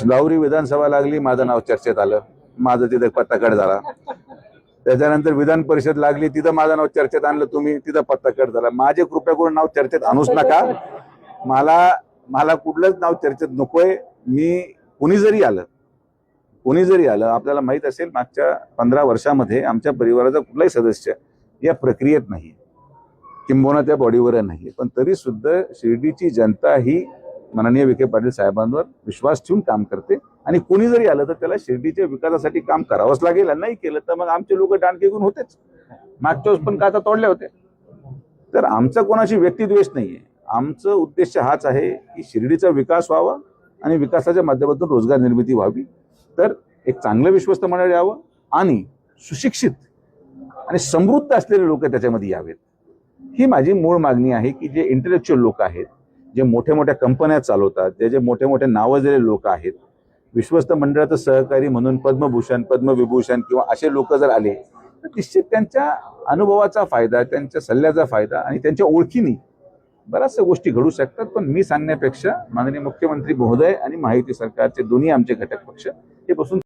गावरी विधानसभा लागली, माझं नाव चर्चेत आलं, माझं तिथे पत्ता कट झाला. त्याच्यानंतर विधान परिषद लागली, तिथं माझं नाव चर्चेत आणलं तुम्ही, तिथं पत्ता कट झाला. माझे कृपया करून नाव चर्चेत आणूच नका. मला कुठलंच नाव चर्चेत नकोय. मी कुणी जरी आलं, आपल्याला माहित असेल मागच्या 15 वर्षामध्ये आमच्या परिवाराचा कुठलाही सदस्य या प्रक्रियेत नाही, किंबहुना त्या बॉडीवर नाही. पण तरी सुद्धा शिर्डीची जनता ही माननीय विखे पाटील साहेबांवर विश्वास ठेवून काम करते आणि कोणी जरी आलं तर त्याला शिर्डीच्या विकासासाठी काम करावंच लागेल. नाही केलं तर मग आमचे लोक दांडके घेऊन होतेच. मागच्या वेळेस पण काचा तोडल्या होत्या. तर आमचा कोणाशी व्यक्तिद्वेष नाहीये. आमचं उद्देश हाच आहे की शिर्डीचा विकास व्हावा आणि विकासाच्या माध्यमातून रोजगार निर्मिती व्हावी. तर एक चांगलं विश्वस्त मंडळ यावं आणि सुशिक्षित आणि समृद्ध असलेले लोक त्याच्यामध्ये यावेत, ही माझी मूळ मागणी आहे. की जे इंटेलेक्च्युअल लोक आहेत, जे मोठ्या मोठ्या कंपन्या चालवतात, जे मोठे मोठे नावाजलेले लोक आहेत, विश्वस्त मंडळाचं सहकारी म्हणून पद्मभूषण, पद्मविभूषण किंवा असे लोक जर आले तर निश्चित त्यांच्या अनुभवाचा फायदा, त्यांच्या सल्ल्याचा फायदा आणि त्यांच्या ओळखीने बऱ्याचशा गोष्टी घडू शकतात. पण मी सांगण्यापेक्षा माननीय मुख्यमंत्री महोदय आणि महायुती सरकारचे दोन्ही आमचे घटक पक्ष हे बसून